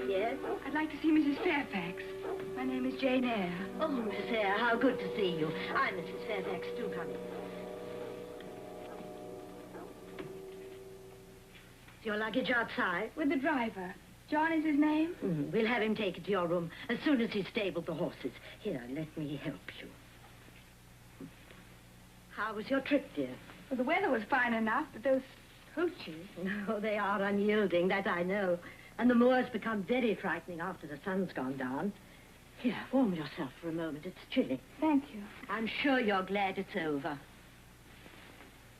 Yes? I'd like to see Mrs. Fairfax. My name is Jane Eyre. Oh, Miss Eyre, how good to see you. I'm Mrs. Fairfax. Do come in. Is your luggage outside? With the driver. John is his name? We'll have him take it to your room as soon as he's stabled the horses. Here, let me help you. How was your trip, dear? Well, the weather was fine enough, but those hoochies... No, they are unyielding, that I know. And the moors become very frightening after the sun's gone down. Here, warm yourself for a moment. It's chilly. Thank you. I'm sure you're glad it's over.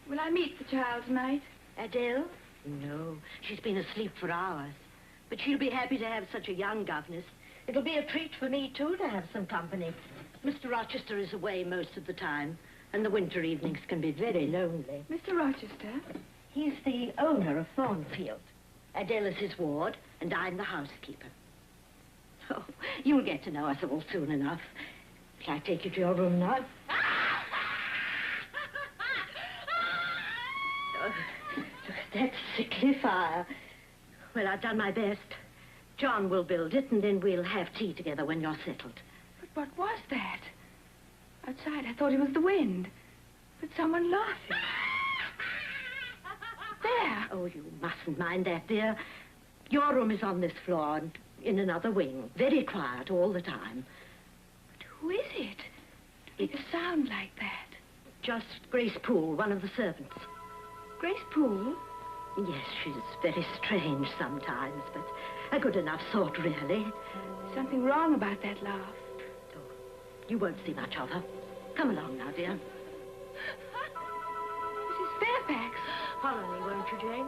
Will I meet the child tonight? Adele? No, she's been asleep for hours. But she'll be happy to have such a young governess. It'll be a treat for me, too, to have some company. Mr. Rochester is away most of the time, and the winter evenings can be very lonely. Mr. Rochester? He's the owner of Thornfield. Adele is his ward, and I'm the housekeeper. Oh, you'll get to know us all soon enough. Shall I take you to your room now? Oh, that sickly fire. Well, I've done my best. John will build it, and then we'll have tea together when you're settled. But what was that? Outside, I thought it was the wind. But someone laughing. There. Oh, you mustn't mind that, dear. Your room is on this floor and in another wing. Very quiet all the time. But who is it? To make a sound like that? Just Grace Poole, one of the servants. Grace Poole? Yes, she's very strange sometimes, but a good enough sort, really. There's something wrong about that laugh. Oh, you won't see much of her. Come along now, dear. Mrs. Fairfax. Follow me, won't you, Jane?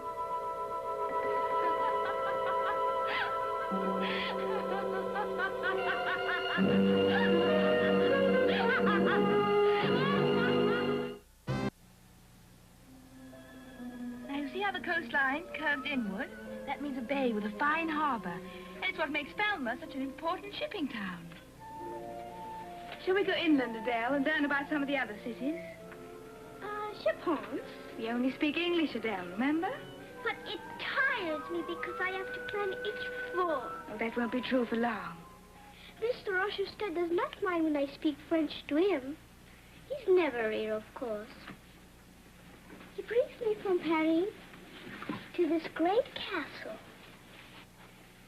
Now, you see how the coastline curves inward? That means a bay with a fine harbor. And it's what makes Falmouth such an important shipping town. Shall we go inland, Adele, and learn about some of the other cities? Suppose. We only speak English, Adele, remember? But it tires me because I have to climb each floor. Oh, that won't be true for long. Mr. Rochester does not mind when I speak French to him. He's never here, of course. He brings me from Paris to this great castle.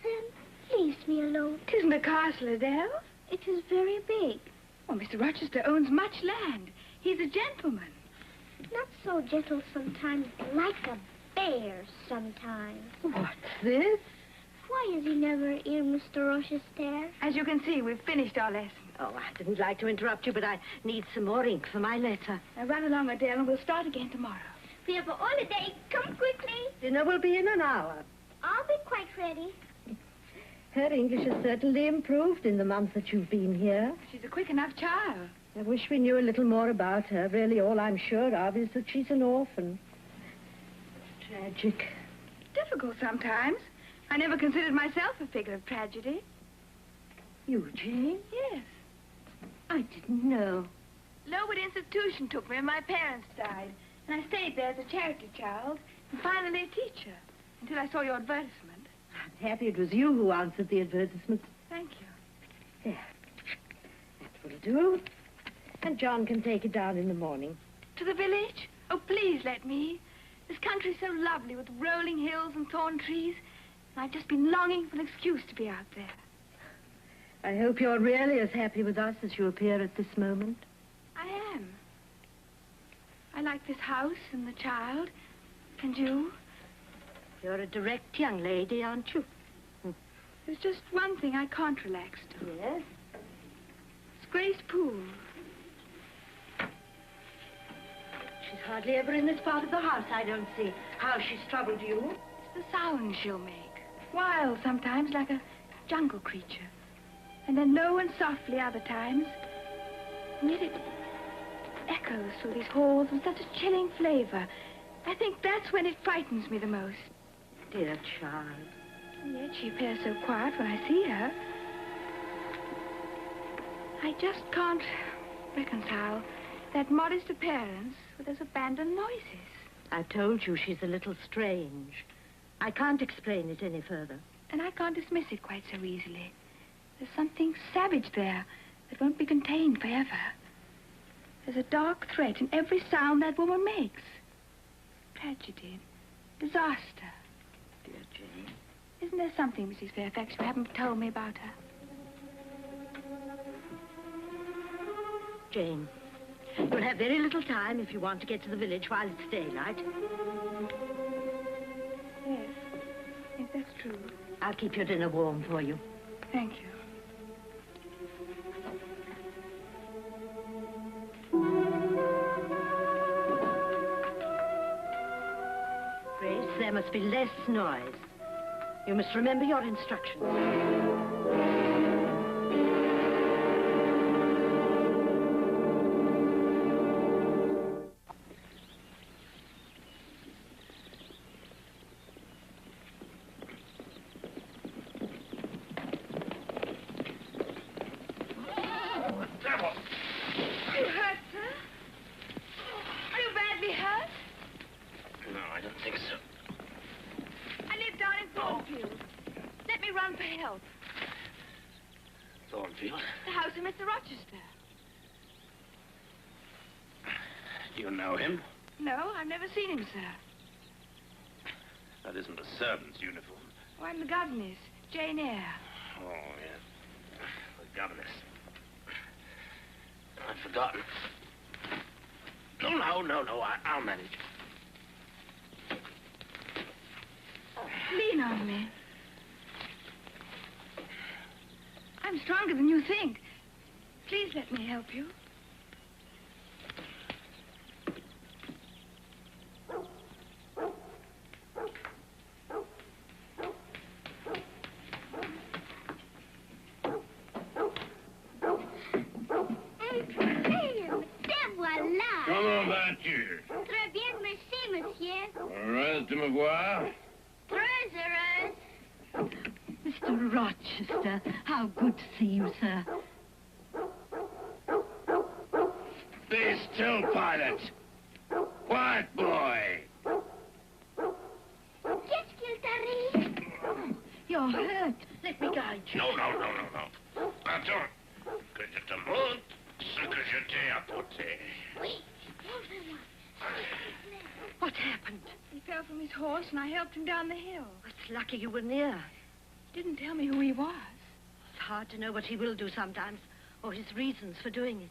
Then leaves me alone. It isn't a castle, Adele. It is very big. Oh, Mr. Rochester owns much land. He's a gentleman. Not so gentle sometimes, like a bear sometimes. What's this? Why is he never here, Mr. Rochester? As you can see, we've finished our lesson. Oh, I didn't like to interrupt you, but I need some more ink for my letter. Now run along, Adele, and we'll start again tomorrow. We have a holiday. Come quickly. Dinner will be in an hour. I'll be quite ready. Her English has certainly improved in the month that you've been here. She's a quick enough child. I wish we knew a little more about her. Really, all I'm sure of is that she's an orphan. Tragic. Difficult sometimes. I never considered myself a figure of tragedy. You, Jane? Yes. I didn't know. Lowood Institution took me when my parents died. And I stayed there as a charity child and finally a teacher until I saw your advertisement. I'm happy it was you who answered the advertisement. Thank you. There. That will do. And John can take it down in the morning. To the village? Oh, please let me. This country's so lovely with rolling hills and thorn trees. And I've just been longing for an excuse to be out there. I hope you're really as happy with us as you appear at this moment. I am. I like this house and the child. And you. You're a direct young lady, aren't you? There's just one thing I can't relax to. Yes? It's Grace Poole. She's hardly ever in this part of the house. I don't see how she's troubled you. It's the sound she'll make. Wild sometimes, like a jungle creature. And then low and softly other times. And yet it echoes through these halls with such a chilling flavor. I think that's when it frightens me the most. Dear child. And yet she appears so quiet when I see her. I just can't reconcile that modest appearance with those abandoned noises. I told you she's a little strange. I can't explain it any further. And I can't dismiss it quite so easily. There's something savage there that won't be contained forever. There's a dark threat in every sound that woman makes. Tragedy, disaster. Dear Jane. Isn't there something, Mrs. Fairfax, you haven't told me about her? Jane, you'll have very little time if you want to get to the village while it's daylight. Yes, that's true. I'll keep your dinner warm for you. Thank you. Grace, there must be less noise. You must remember your instructions. The house of Mr. Rochester. You know him? No, I've never seen him, sir. That isn't a servant's uniform. Oh, I'm the governess, Jane Eyre. Oh, yes. The governess. I'd forgotten. No, I'll manage. Lean on me. I'm stronger than you think. Please let me help you. Comment vas-tu? Très bien, merci, monsieur. Heureuse de me voir? Très heureuse. Mr. Rochester, how good to see you, sir. Be still, pilot. Quiet, boy. Qu'est-ce qu'il t'arrive? You're hurt. Let me guide you. Non. Attends. Que je te montre ce que je t'ai apporté. Oui, montre-moi. What happened? He fell from his horse and I helped him down the hill. It's lucky you were near. Didn't tell me who he was. It's hard to know what he will do sometimes, or his reasons for doing it.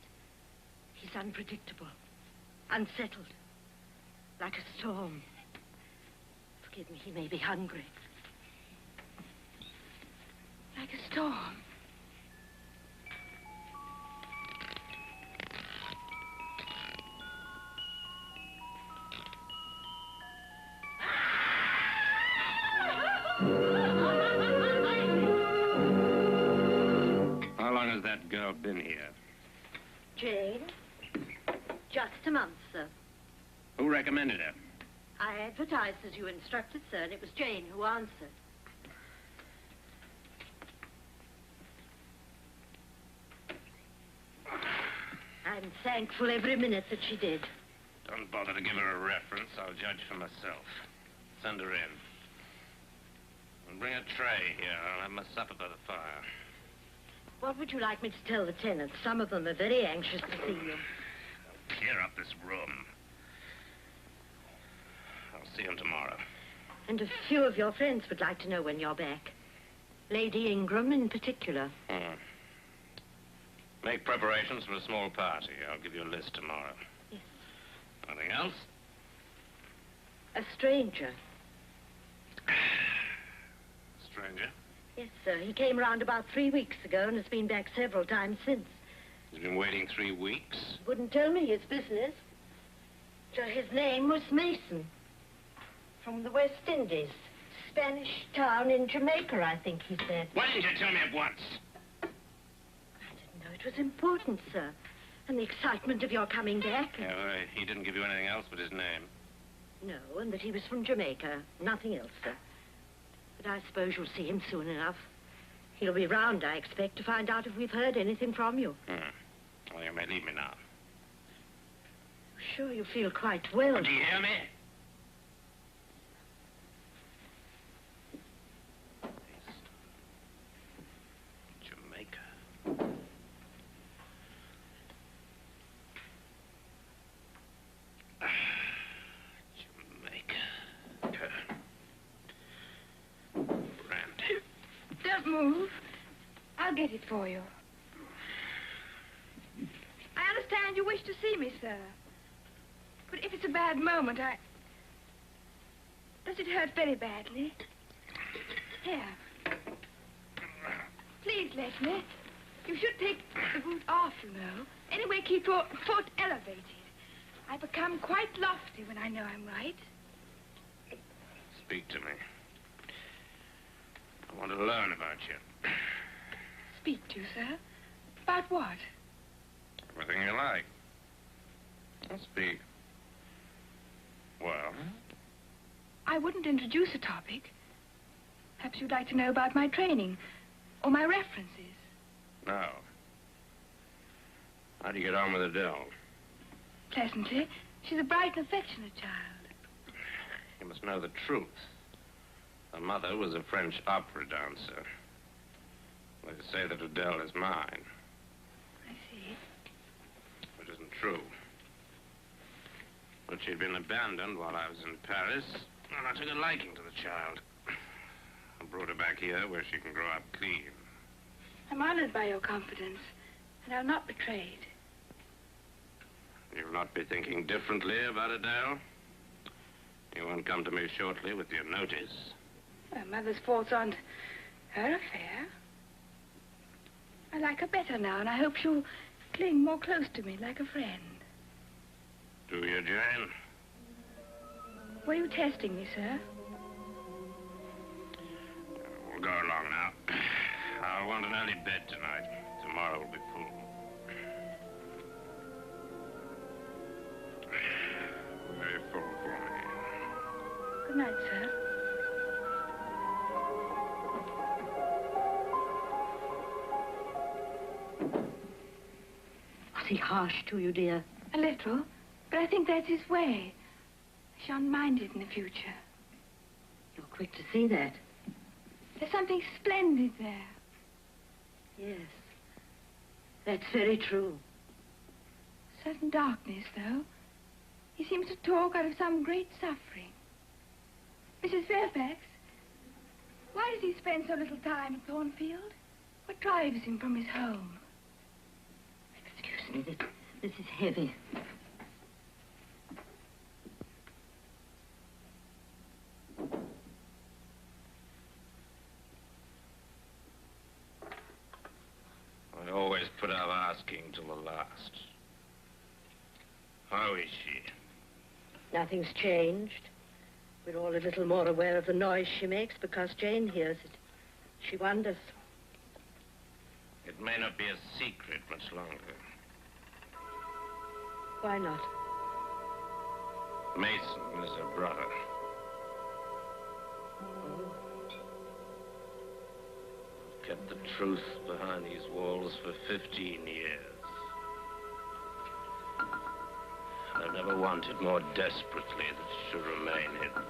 He's unpredictable, unsettled, like a storm. Forgive me, he may be hungry. Like a storm. How long has that girl been here? Jane? Just a month, sir. Who recommended her? I advertised as you instructed, sir, and it was Jane who answered. I'm thankful every minute that she did. Don't bother to give her a reference. I'll judge for myself. Send her in. And bring a tray here. I'll have my supper by the fire. What would you like me to tell the tenants? Some of them are very anxious to see you. Clear up this room. I'll see him tomorrow. And a few of your friends would like to know when you're back. Lady Ingram in particular. Make preparations for a small party. I'll give you a list tomorrow. Yes. Anything else? A stranger. Stranger? Yes, sir. He came round about 3 weeks ago and has been back several times since. He's been waiting 3 weeks? Wouldn't tell me his business. So his name was Mason. From the West Indies. Spanish town in Jamaica, I think he said. Why didn't you tell me at once? I didn't know it was important, sir. And the excitement of your coming back. Yeah, well, he didn't give you anything else but his name. No, and that he was from Jamaica. Nothing else, sir. But I suppose you'll see him soon enough. He'll be round, I expect, to find out if we've heard anything from you. Well, you may leave me now. Sure you feel quite well. Do you hear me? I'll get it for you. I understand you wish to see me, sir. But if it's a bad moment, Does it hurt very badly? Here. Please let me. You should take the boot off, you know. Anyway, keep your foot elevated. I become quite lofty when I know I'm right. Speak to me. I want to learn about you. Speak to you, sir? About what? Everything you like. Speak. Well? I wouldn't introduce a topic. Perhaps you'd like to know about my training or my references. No. How do you get on with Adele? Pleasantly. She's a bright and affectionate child. You must know the truth. Her mother was a French opera dancer. They say that Adele is mine. I see. Which isn't true. But she'd been abandoned while I was in Paris, and I took a liking to the child. I brought her back here where she can grow up clean. I'm honored by your confidence, and I'll not betray it. You'll not be thinking differently about Adele? You won't come to me shortly with your notice. Her mother's faults aren't her affair. I like her better now, and I hope she'll cling more close to me like a friend. Do you, Jane? Were you testing me, sir? We'll go along now. I'll want an early bed tonight. Tomorrow will be full. Very full for me. Good night, sir. Was he harsh to you, dear? A little, but I think that's his way. I shan't mind it in the future. You're quick to see that. There's something splendid there. Yes. That's very true. Certain darkness, though. He seems to talk out of some great suffering. Mrs. Fairfax, why does he spend so little time at Thornfield? What drives him from his home? Excuse me, this is heavy. I always put off asking till the last. How is she? Nothing's changed. We're all a little more aware of the noise she makes because Jane hears it. She wonders. It may not be a secret much longer. Why not? Mason is her brother. Kept the truth behind these walls for 15 years. I've never wanted more desperately that it should remain hidden.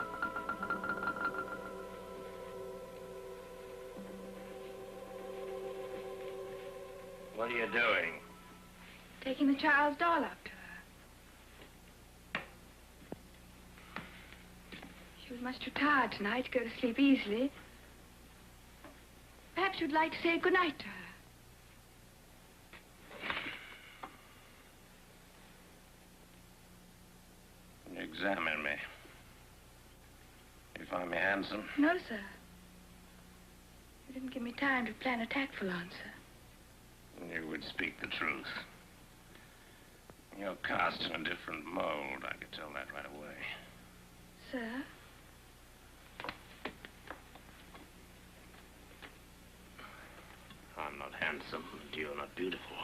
What are you doing? Taking the child's doll up to her. She was much too tired tonight to go to sleep easily. Perhaps you'd like to say goodnight to her. Examine me. You find me handsome? No, sir. You didn't give me time to plan a tactful answer. You would speak the truth. You're cast in a different mold. I could tell that right away. Sir? I'm not handsome, and you're not beautiful.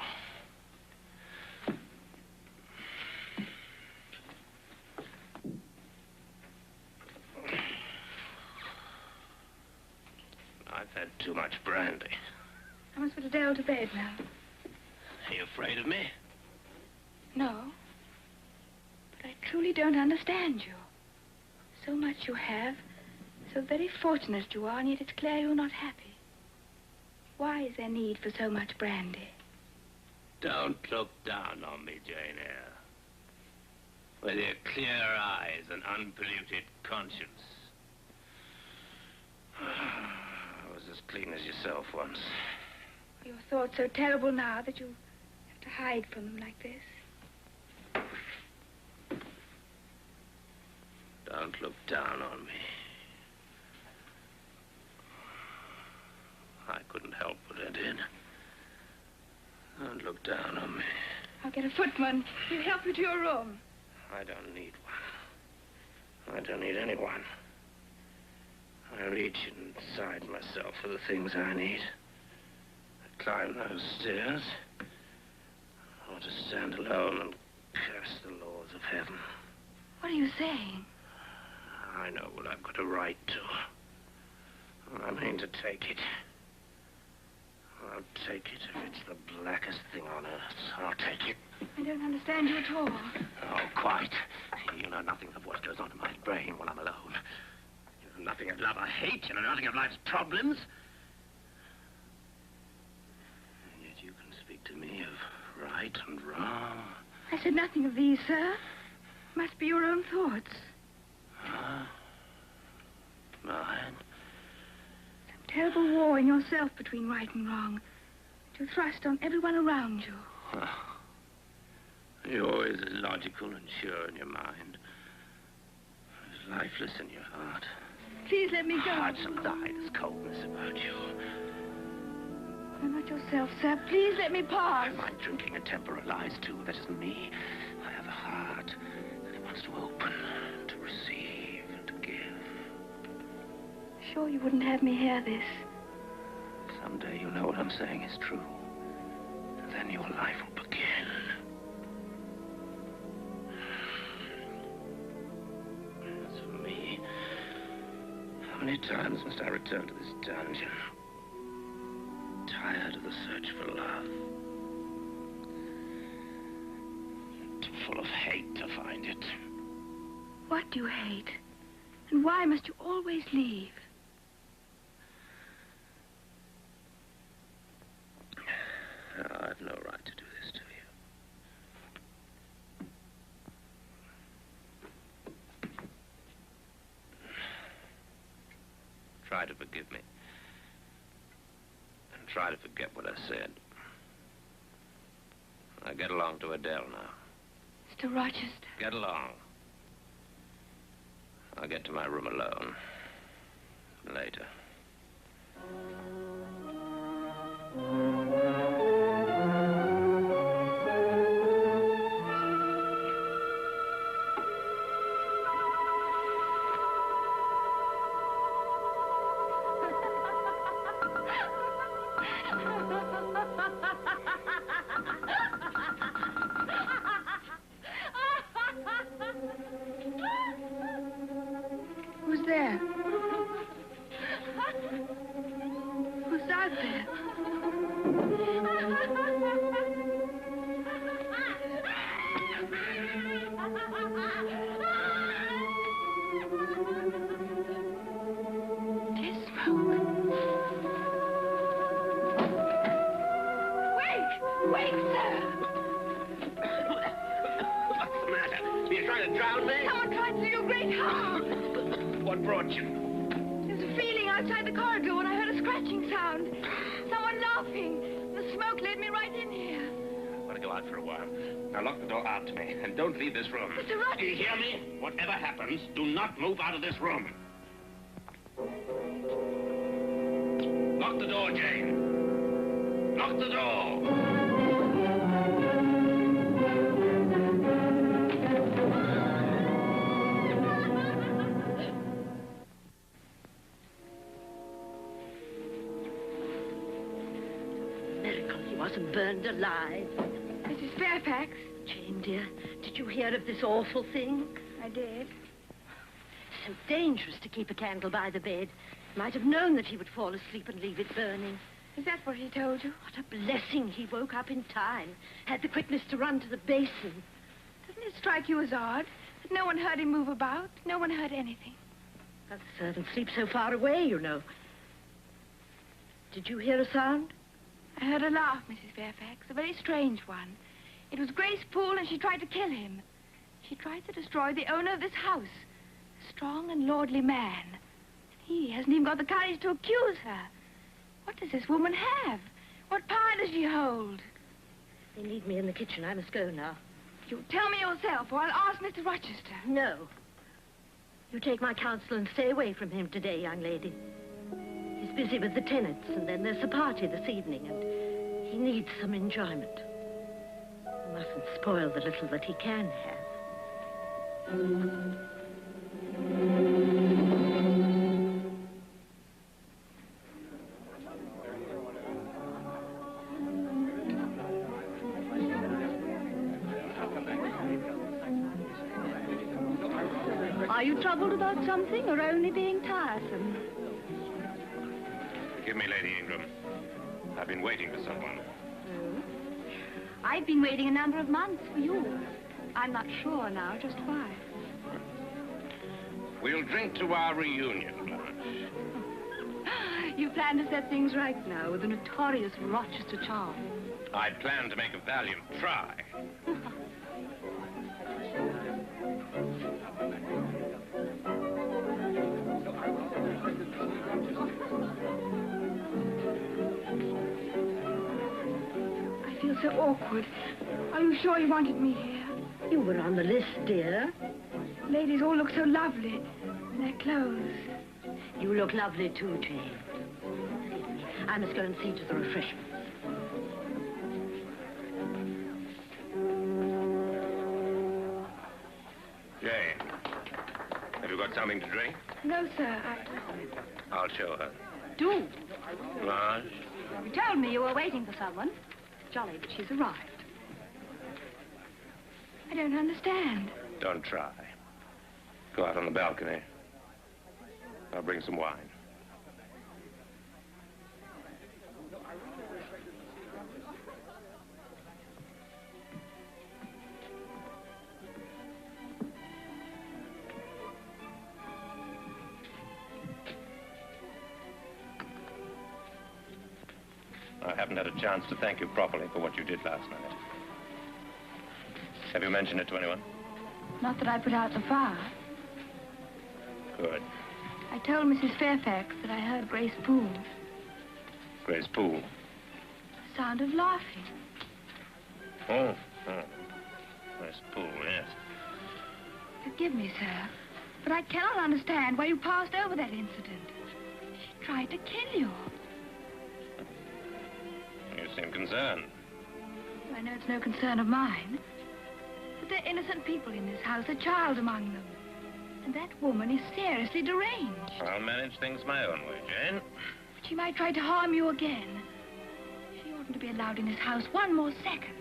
I've had too much brandy. I must put Adele to bed now. Are you afraid of me? No. But I truly don't understand you. So much you have, so very fortunate you are, and yet it's clear you're not happy. Why is there need for so much brandy? Don't look down on me, Jane Eyre. With your clear eyes and unpolluted conscience. I was as clean as yourself once. Are your thoughts so terrible now that you have to hide from them like this? Don't look down on me. I couldn't help what I did. Don't look down on me. I'll get a footman. He'll help you to your room. I don't need one. I don't need anyone. I reach inside myself for the things I need. I climb those stairs. Or to stand alone and curse the laws of heaven. What are you saying? I know what I've got a right to. And I mean to take it. I'll take it if it's the blackest thing on earth. I'll take it. I don't understand you at all. Oh, quite. You know nothing of what goes on in my brain when I'm alone. You know nothing of love or hate. You know nothing of life's problems. And yet you can speak to me of right and wrong. I said nothing of these, sir. Must be your own thoughts. Huh? Mine? Some terrible war in yourself between right and wrong. You thrust on everyone around you. Huh. You're always logical and sure in your mind. Lifeless in your heart. Please let me go. Heart's alive, there's coldness about you. You're not yourself, sir. Please let me pass. My mind drinking a temper of lies, too. That isn't me. I have a heart that it wants to open, to receive, and to give. Sure you wouldn't have me hear this? Someday you'll know what I'm saying is true. And then your life will begin. As for me, how many times must I return to this dungeon? Tired of the search for love. Too full of hate to find it. What do you hate? And why must you always leave? I've no right to do this to you. Try to forgive me. And try to forget what I said. Now get along to Adele now. Mr. Rochester. Get along. I'll get to my room alone. Later. Who's there? Who's out there? There's smoke. Wake, sir! What's the matter? Are you trying to drown me? Someone tried to do you great harm. What brought you? There's a feeling outside the corridor when I heard a scratching sound. Someone laughing. The smoke led me right in here. I want to go out for a while. Now lock the door after me, and don't leave this room. Mr. Rochester! Do you hear me? Whatever happens, do not move out of this room. Lock the door, Jane. Lock the door. Wasn't burned alive. Mrs. Fairfax. Jane, dear, did you hear of this awful thing? I did. So dangerous to keep a candle by the bed. Might have known that he would fall asleep and leave it burning. Is that what he told you? What a blessing he woke up in time. Had the quickness to run to the basin. Doesn't it strike you as odd that no one heard him move about? No one heard anything. Well, the servants sleep so far away, you know. Did you hear a sound? I heard a laugh, Mrs. Fairfax, a very strange one. It was Grace Poole, and she tried to kill him. She tried to destroy the owner of this house, a strong and lordly man. And he hasn't even got the courage to accuse her. What does this woman have? What power does she hold? They need me in the kitchen. I must go now. You tell me yourself, or I'll ask Mr. Rochester. No. You take my counsel and stay away from him today, young lady. He's busy with the tenants, and then there's a party this evening, and he needs some enjoyment. You mustn't spoil the little that he can have. Are you troubled about something, or only being tiresome? Forgive me, Lady Ingram. I've been waiting for someone. Oh? I've been waiting a number of months for you. I'm not sure now just why. We'll drink to our reunion, Blanche. You plan to set things right now with the notorious Rochester charm. I plan to make a valiant try. I feel so awkward. Are you sure you wanted me here? You were on the list, dear. Ladies all look so lovely in their clothes. You look lovely too, Jane. I must go and see to the refreshments. Jane, have you got something to drink? No, sir, I'll show her. do. Blanche? You told me you were waiting for someone. Jolly, but she's arrived. I don't understand. Don't try. Go out on the balcony. I'll bring some wine. I haven't had a chance to thank you properly for what you did last night. Have you mentioned it to anyone? Not that I put out the fire. Good. I told Mrs. Fairfax that I heard Grace Poole. Grace Poole. Sound of laughing. Oh. Grace Poole, yes. Forgive me, sir, but I cannot understand why you passed over that incident. She tried to kill you. You seem concerned. I know it's no concern of mine. But there are innocent people in this house, a child among them. And that woman is seriously deranged. I'll manage things my own way, Jane. But she might try to harm you again. She oughtn't to be allowed in this house one more second.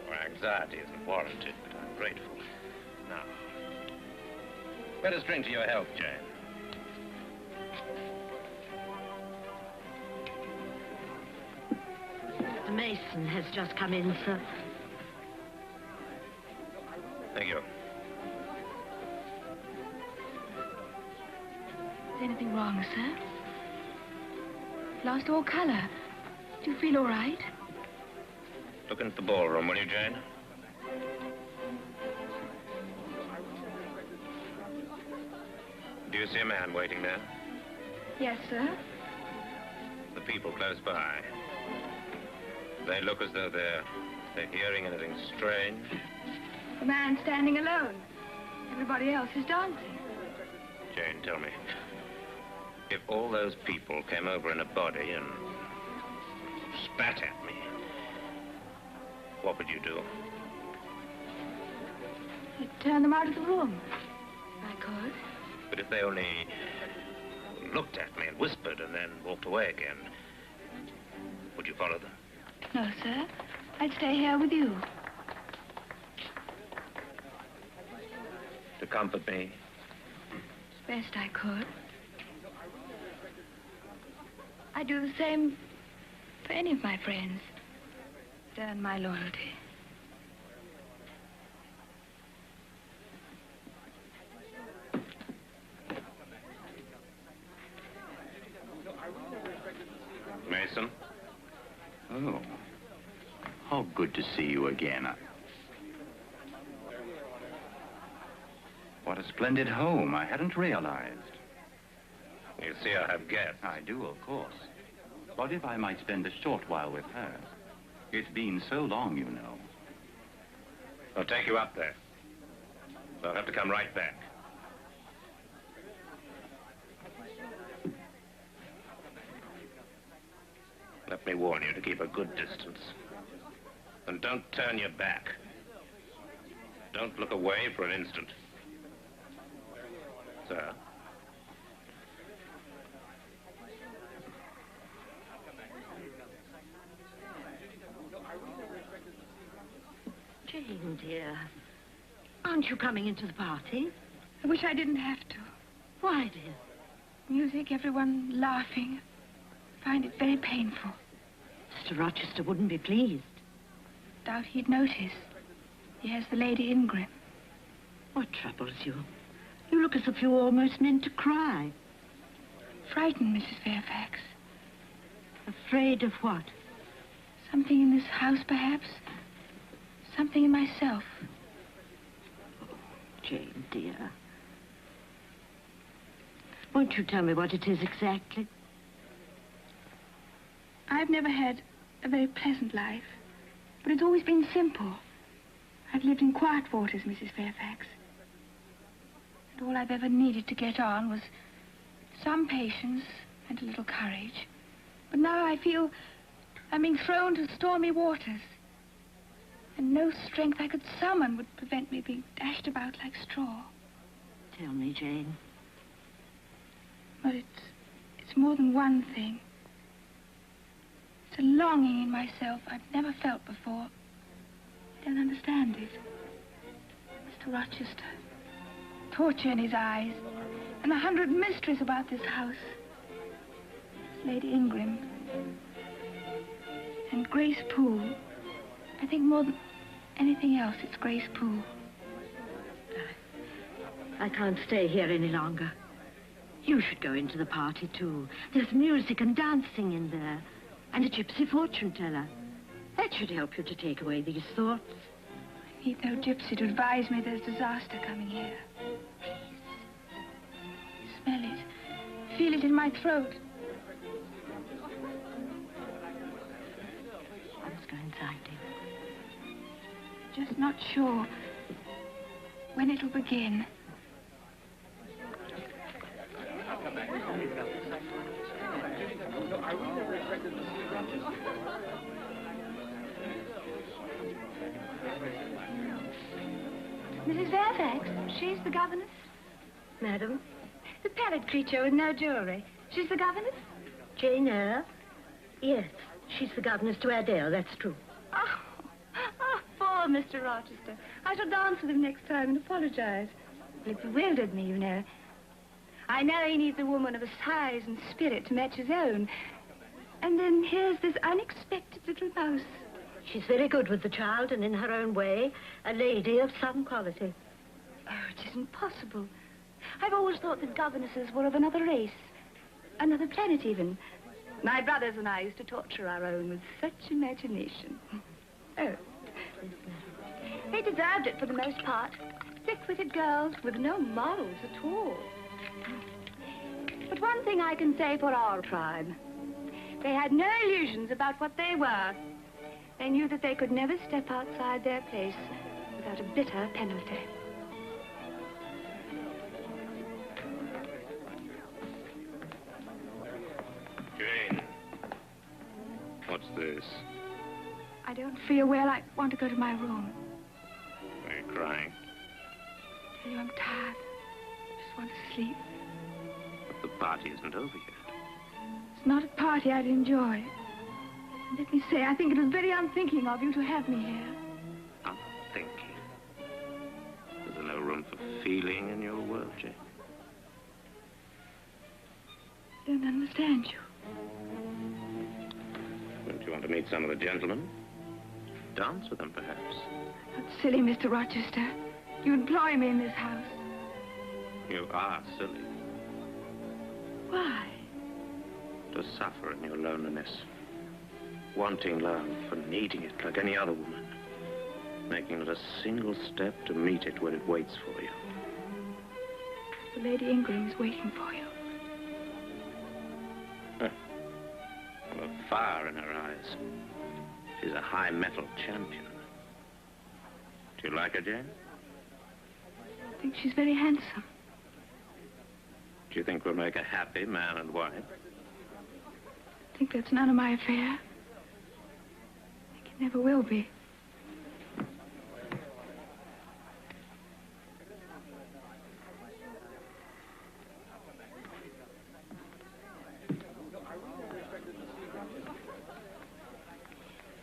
Your anxiety isn't warranted, but I'm grateful. Now, let us drink to your health, Jane. The mason has just come in, sir. Thank you. Is anything wrong, sir? Lost all color. Do you feel all right? Look into the ballroom, will you, Jane? Do you see a man waiting there? Yes, sir. The people close by. They look as though they're hearing anything strange. The man standing alone. Everybody else is dancing. Jane, tell me, if all those people came over in a body and spat at me, what would you do? You'd turn them out of the room. I could. But if they only looked at me and whispered and then walked away again, would you follow them? No, sir. I'd stay here with you. To comfort me? As best I could. I'd do the same for any of my friends. To earn my loyalty. Mason? Oh. How good to see you again. What a splendid home. I hadn't realized. You see, I have guests. I do, of course. What if I might spend a short while with her? It's been so long, you know. I'll take you up there. I'll have to come right back. Let me warn you to keep a good distance. And don't turn your back. Don't look away for an instant. Sir? Jane, dear, aren't you coming into the party? I wish I didn't have to. Why, dear? Music, everyone laughing. I find it very painful. Mr. Rochester wouldn't be pleased. Doubt he'd notice. He has the Lady Ingram. What troubles you? You look as if you almost meant to cry. Frightened, Mrs. Fairfax. Afraid of what? Something in this house, perhaps. Something in myself. Oh, Jane, dear. Won't you tell me what it is exactly? I've never had a very pleasant life, but it's always been simple. I've lived in quiet quarters, Mrs. Fairfax. And all I've ever needed to get on was some patience and a little courage. But now I feel I'm being thrown to stormy waters. And no strength I could summon would prevent me being dashed about like straw. Tell me, Jane. But it's more than one thing. It's a longing in myself I've never felt before. I don't understand it. Mr. Rochester. Torture in his eyes. And 100 mysteries about this house. Lady Ingram. And Grace Poole. I think more than anything else, it's Grace Poole. I can't stay here any longer. You should go into the party, too. There's music and dancing in there. And a gypsy fortune teller. That should help you to take away these thoughts. I need no gypsy to advise me there's disaster coming here. Smell it. Feel it in my throat. Let's go inside, dear. Just not sure when it'll begin. Mrs. Fairfax, she's the governess. Madam? The parrot creature with no jewelry. She's the governess? Jane Eyre? Yes, she's the governess to Adele, that's true. Oh, poor Mr. Rochester. I shall dance with him next time and apologize. It bewildered me, you know. I know he needs a woman of a size and spirit to match his own. And then here's this unexpected little mouse. She's very good with the child and in her own way, a lady of some quality. Oh, it isn't possible. I've always thought that governesses were of another race. Another planet, even. My brothers and I used to torture our own with such imagination. Oh. They deserved it for the most part. Thick-witted girls with no morals at all. But one thing I can say for our tribe. They had no illusions about what they were. They knew that they could never step outside their place without a bitter penalty. Jane. What's this? I don't feel well. I want to go to my room. Are you crying? I tell you, I'm tired. I just want to sleep. But the party isn't over yet. It's not a party I'd enjoy. And let me say, I think it was very unthinking of you to have me here. Unthinking? Is there no room for feeling in your world, Jane? I don't understand you. Don't you want to meet some of the gentlemen? Dance with them, perhaps? That's silly, Mr. Rochester. You employ me in this house. You are silly. Why? To suffer in your loneliness. Wanting love and needing it like any other woman. Making not a single step to meet it when it waits for you. The Lady Ingram's waiting for you. A fire in her eyes. She's a high metal champion. Do you like her, Jane? I think she's very handsome. Do you think we'll make a happy man and wife? I think that's none of my affair. I think it never will be.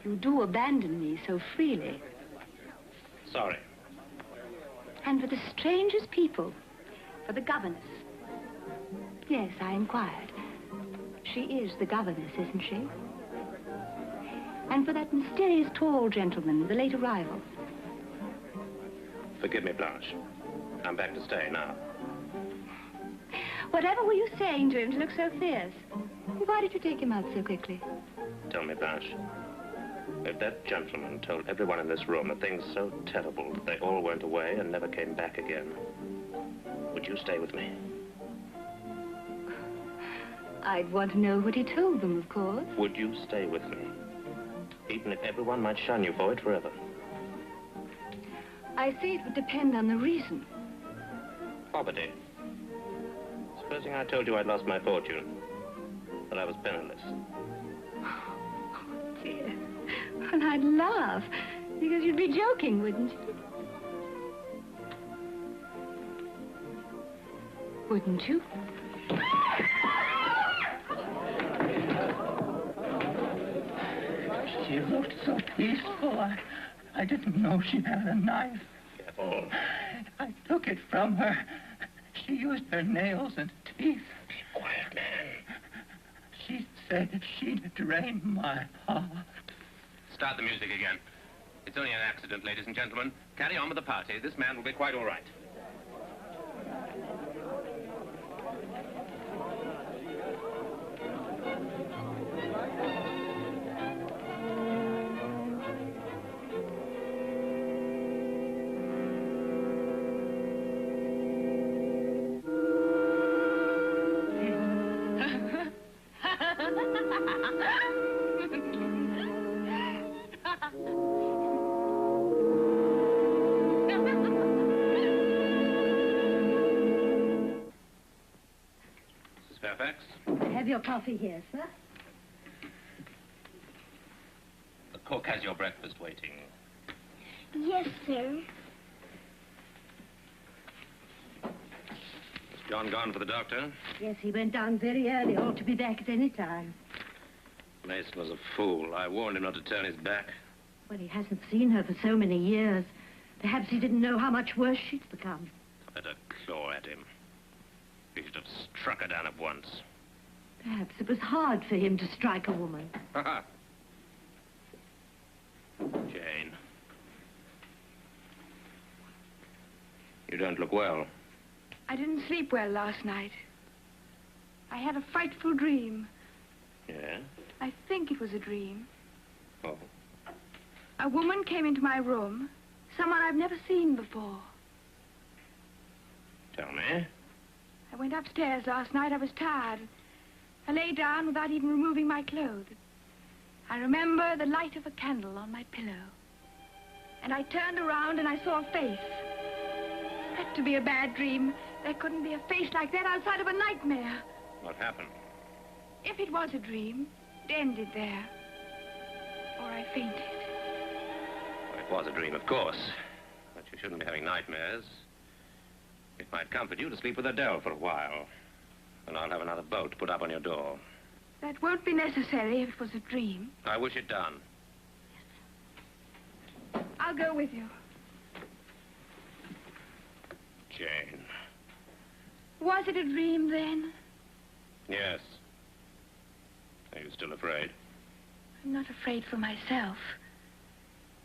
You do abandon me so freely. Sorry. And for the strangest people, for the governess. Yes, I inquired. She is the governess, isn't she? And for that mysterious tall gentleman, the late arrival. Forgive me, Blanche. I'm back to stay now. Whatever were you saying to him to look so fierce? Why did you take him out so quickly? Tell me, Blanche, if that gentleman told everyone in this room a thing so terrible that they all went away and never came back again, would you stay with me? I'd want to know what he told them, of course. Would you stay with me? Even if everyone might shun you for it forever. I say it would depend on the reason. Poverty. Supposing I told you I'd lost my fortune, that I was penniless. Oh, dear. And I'd laugh, because you'd be joking, wouldn't you? Wouldn't you? She looked so peaceful. I didn't know she had a knife. Careful. I took it from her. She used her nails and teeth. Be quiet, man. She said she'd drain my heart. Start the music again. It's only an accident, ladies and gentlemen. Carry on with the party. This man will be quite all right. Your coffee here, sir. The cook has your breakfast waiting. Yes, sir. Has John gone for the doctor? Yes, he went down very early. Ought to be back at any time. Mason was a fool. I warned him not to turn his back. Well, he hasn't seen her for so many years. Perhaps he didn't know how much worse she'd become. I had a claw at him. He should have struck her down at once. Perhaps it was hard for him to strike a woman. Jane. You don't look well. I didn't sleep well last night. I had a frightful dream. Yeah? I think it was a dream. Oh. A woman came into my room. Someone I've never seen before. Tell me. I went upstairs last night. I was tired. I lay down without even removing my clothes. I remember the light of a candle on my pillow. And I turned around and I saw a face. It had to be a bad dream. There couldn't be a face like that outside of a nightmare. What happened? If it was a dream, it ended there. Or I fainted. Well, it was a dream, of course. But you shouldn't be having nightmares. It might comfort you to sleep with Adele for a while. And I'll have another boat put up on your door. That won't be necessary if it was a dream. I wish it done. I'll go with you. Jane. Was it a dream then? Yes. Are you still afraid? I'm not afraid for myself.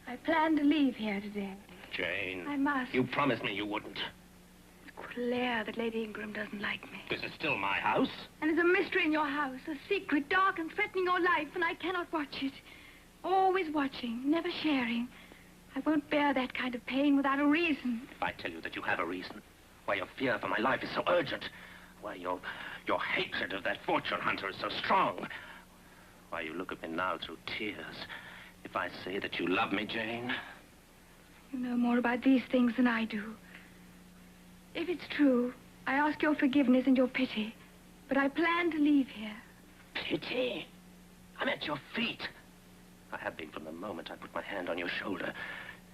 I plan to leave here today. Jane. I must. You promised me you wouldn't. Claire, that Lady Ingram doesn't like me. This is still my house. And there's a mystery in your house, a secret, dark and threatening your life, and I cannot watch it. Always watching, never sharing. I won't bear that kind of pain without a reason. If I tell you that you have a reason, why your fear for my life is so urgent, why your hatred of that fortune hunter is so strong, why you look at me now through tears. If I say that you love me, Jane. You know more about these things than I do. If it's true, I ask your forgiveness and your pity. But I plan to leave here. Pity? I'm at your feet. I have been from the moment I put my hand on your shoulder.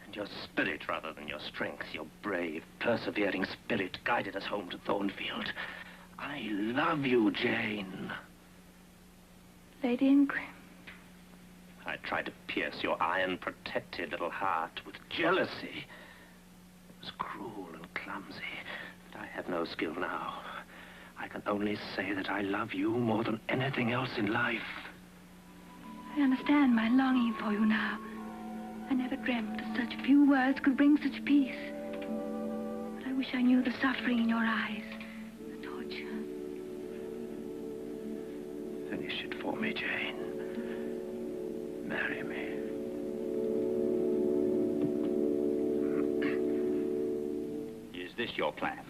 And your spirit, rather than your strength, your brave, persevering spirit, guided us home to Thornfield. I love you, Jane. Lady Ingram. I tried to pierce your iron-protected little heart with jealousy. It was cruel and clumsy, but I have no skill now. I can only say that I love you more than anything else in life. I understand my longing for you now. I never dreamt that such few words could bring such peace. But I wish I knew the suffering in your eyes, the torture. Finish it for me, Jane. Marry me. Is this your plan?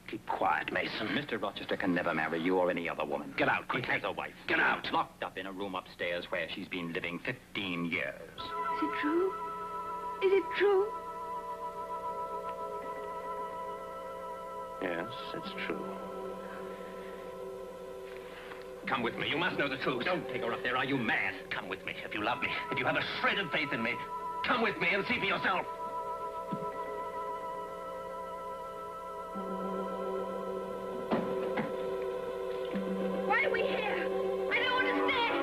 Keep quiet, Mason. Mr. Rochester can never marry you or any other woman. Get out, quickly. He has a wife. Get out. Locked up in a room upstairs where she's been living 15 years. Is it true? Is it true? Yes, it's true. Come with me. You must know the truth. Don't take her up there. Are you mad? Come with me if you love me. If you have a shred of faith in me, come with me and see for yourself. Why are we here? I don't understand.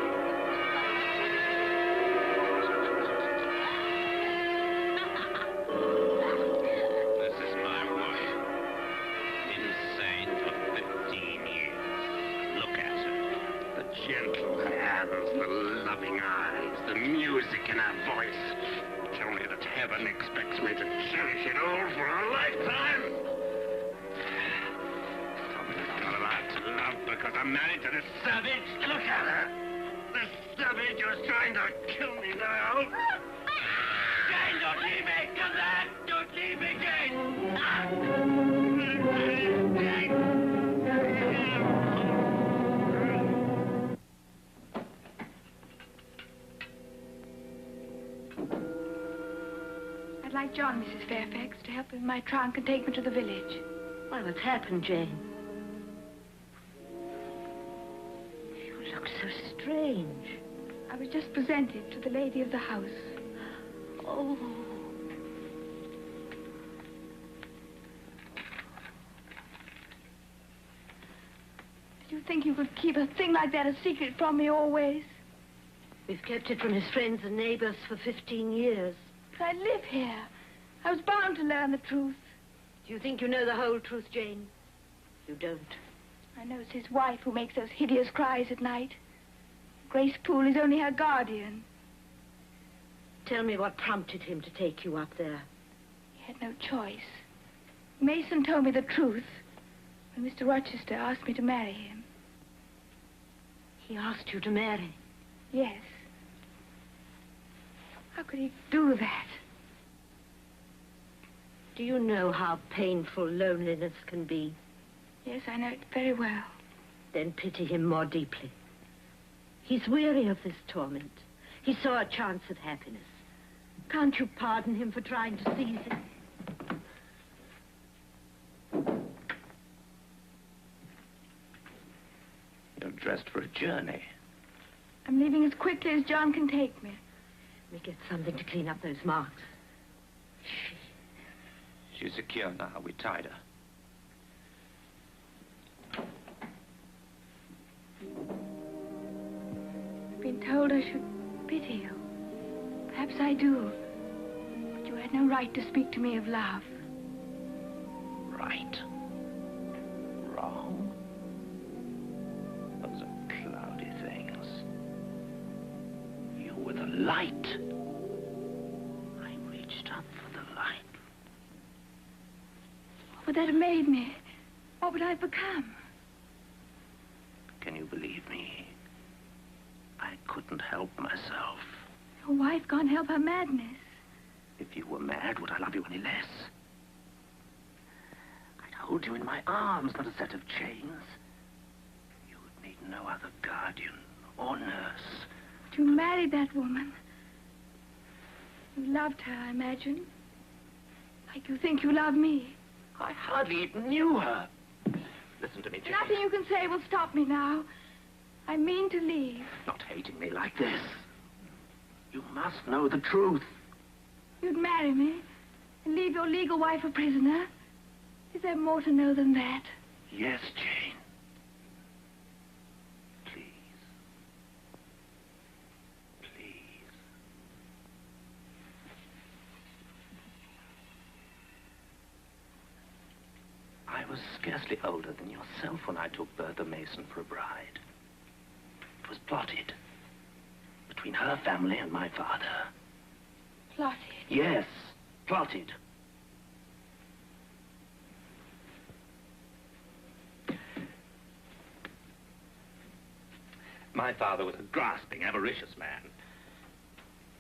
This is my wife. Insane for 15 years. Look at her. The gentle hands, the loving eyes, the music in her voice. It's only that heaven expects me to cherish it all for a lifetime. I'm not allowed to love because I'm married to this savage. Look at her. This savage who's trying to kill me now. Jane, don't leave me. Come back. Don't leave me, Jane. I'd like John, Mrs. Fairfax, to help me with my trunk and take me to the village. Why, what's happened, Jane? You look so strange. I was just presented to the lady of the house. Oh. Did you think you could keep a thing like that a secret from me always? We've kept it from his friends and neighbors for 15 years. But I live here. I was bound to learn the truth. Do you think you know the whole truth, Jane? You don't. I know it's his wife who makes those hideous cries at night. Grace Poole is only her guardian. Tell me what prompted him to take you up there. He had no choice. Mason told me the truth when Mr. Rochester asked me to marry him. He asked you to marry? Yes. How could he do that? Do you know how painful loneliness can be? Yes, I know it very well. Then pity him more deeply. He's weary of this torment. He saw a chance of happiness. Can't you pardon him for trying to seize it? You're dressed for a journey. I'm leaving as quickly as John can take me. We get something to clean up those marks. She's secure now. We tied her. I've been told I should pity you. Perhaps I do. But you had no right to speak to me of love. Right. Wrong. Those are cloudy things. You were the light. I reached up for the light. What would that have made me? What would I have become? Can you believe me? I couldn't help myself. Your wife can't help her madness. If you were mad, would I love you any less? I'd hold you in my arms, not a set of chains. You would need no other guardian, no or nurse. But you married that woman. You loved her, I imagine. Like you think you love me. I hardly even knew her. Listen to me, Jane. Nothing you can say will stop me now. I mean to leave. Not hating me like this. You must know the truth. You'd marry me and leave your legal wife a prisoner? Is there more to know than that? Yes, Jane. Please. Please. I was scarcely older than yourself when I took Bertha Mason for a bride. It was plotted between her family and my father. Plotted? Yes, plotted. My father was a grasping, avaricious man.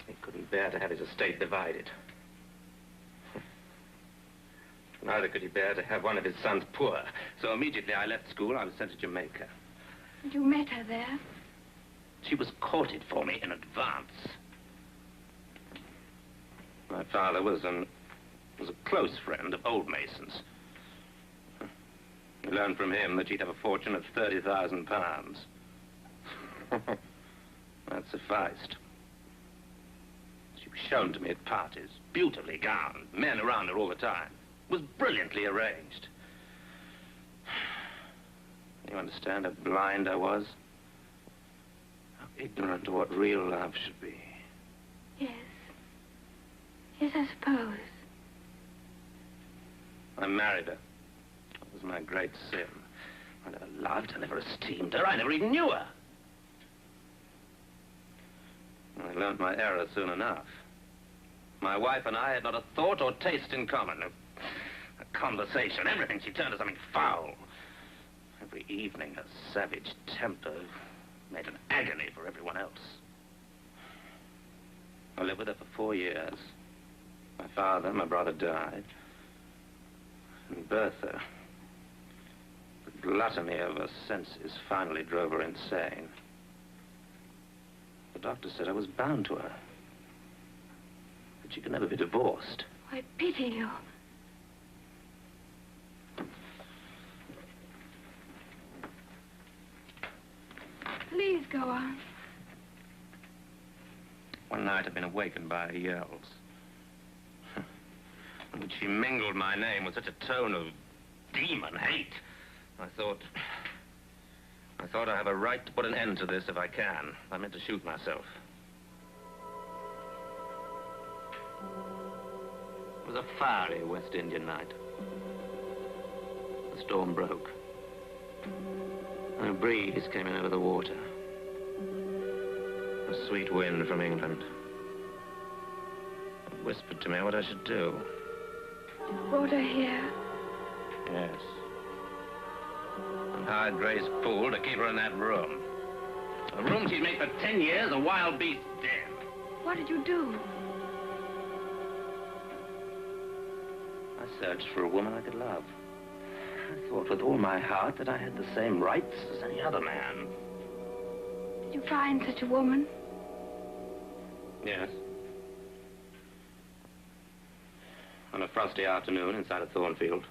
He couldn't bear to have his estate divided. Neither could he bear to have one of his sons poor. So immediately I left school, I was sent to Jamaica. And you met her there? She was courted for me in advance. My father was a close friend of old Mason's. I learned from him that she'd have a fortune of £30,000. That sufficed. She was shown to me at parties, beautifully gowned, men around her all the time. It was brilliantly arranged. You understand how blind I was? How ignorant of what real love should be. Yes. Yes, I suppose. I married her. That was my great sin. I never loved, I never esteemed her, I never even knew her. I learned my error soon enough. My wife and I had not a thought or taste in common. A conversation, everything she turned to something foul. Every evening, her savage temper made an agony for everyone else. I lived with her for 4 years. My father, my brother died. And Bertha, the gluttony of her senses, finally drove her insane. The doctor said I was bound to her. That she could never be divorced. I pity you. Please go on. One night I'd been awakened by her yells. When she mingled my name with such a tone of demon hate, I thought I have a right to put an end to this if I can. I meant to shoot myself. It was a fiery West Indian night. The storm broke. And a breeze came in over the water. A sweet wind from England. It whispered to me what I should do. You brought her here? Yes. And hired Gray's fool to keep her in that room. A room she'd made for 10 years, a wild beast den. What did you do? I searched for a woman I could love. I thought with all my heart that I had the same rights as any other man. Did you find such a woman? Yes. On a frosty afternoon inside a thornfield.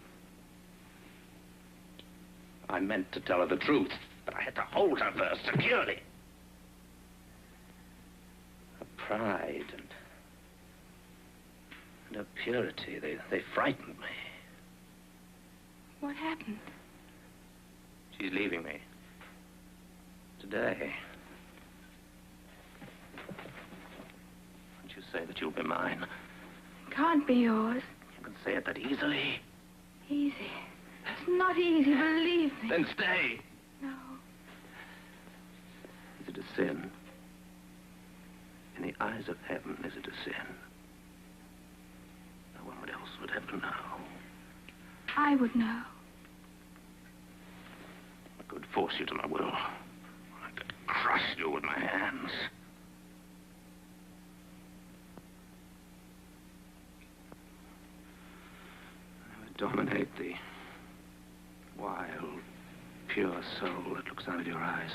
I meant to tell her the truth, but I had to hold her first, securely. Her pride and her purity, they frightened me. What happened? She's leaving me. Today. Won't you say that you'll be mine? Can't be yours. You can say it that easily. Easy. It's not easy, believe me. Then stay. No. Is it a sin? In the eyes of heaven, is it a sin? No one else would ever know. I would know. I could force you to my will. I could crush you with my hands. I would dominate the wild, pure soul that looks out of your eyes.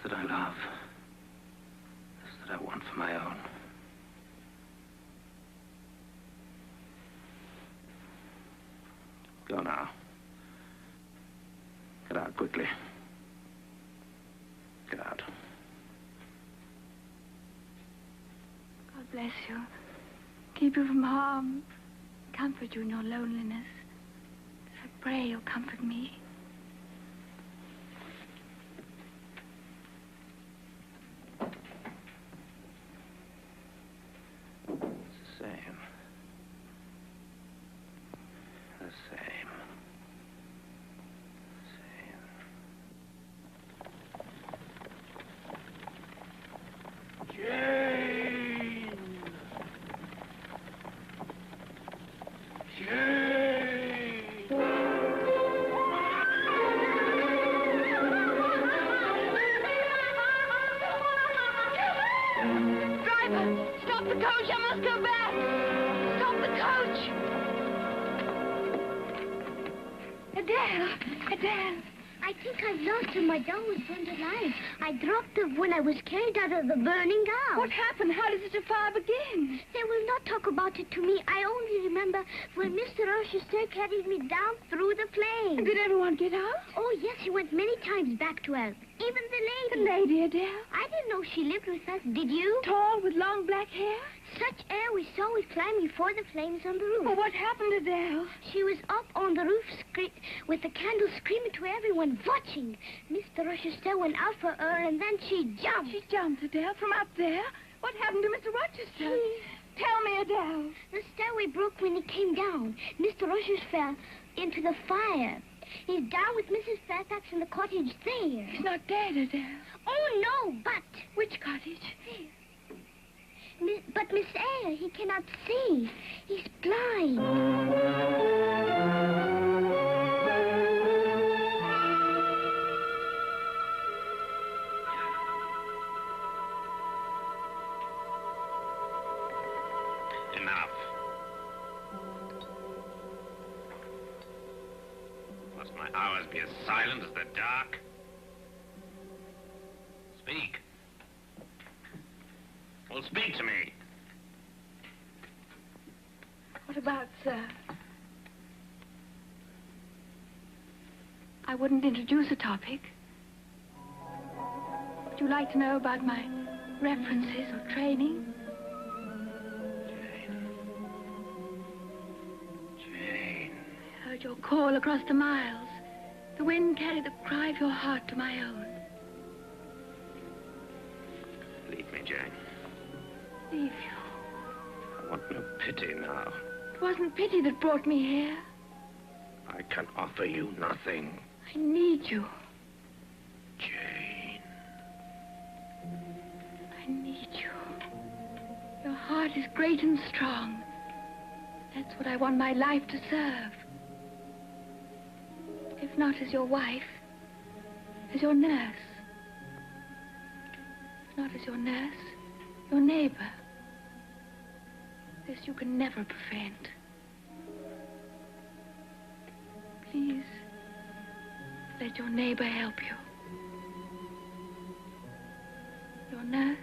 This that I love. This that I want for my own. Go now. Get out quickly. Get out. God bless you. Keep you from harm. Comfort you in your loneliness. I pray you'll comfort me. It's the same. The same. Jane! Jane! Driver, stop the coach. I must go back. Stop the coach. Adele. Adele. I think I've lost her. My doll was burned alive. I dropped her when I was carried out of the burning house. What happened? How did such a fire begin? They will not talk about it to me. I only remember when Mr. Rochester carried me down through the flames. Did everyone get out? Oh, yes, he went many times back to us. Even the lady. The lady, Adele. I didn't know she lived with us. Did you? Tall with long black hair? Such air we saw was climbing before the flames on the roof. Well, what happened, Adele? She was up on the roof with the candle screaming to everyone, watching. Mr. Rochester went out for her, and then she jumped. She jumped, Adele, from up there? What happened to Mr. Rochester? Tell me, Adele. The stairway broke when he came down. Mr. Rochester fell into the fire. He's down with Mrs. Fairfax in the cottage there. He's not dead, Adele. Oh, no, but... Which cottage? There. But Miss Eyre, he cannot see. He's blind. Enough. Must my hours be as silent as the dark? Speak. Well, speak to me. What about, sir? I wouldn't introduce a topic. Would you like to know about my references or training? Jane. I heard your call across the miles. The wind carried the cry of your heart to my own. Leave me, Jane. Leave you. I want no pity now. It wasn't pity that brought me here. I can offer you nothing. I need you. Jane. I need you. Your heart is great and strong. That's what I want my life to serve. If not as your wife, as your nurse. If not as your nurse, your neighbor. This you can never prevent. Please, let your neighbor help you. Your nurse,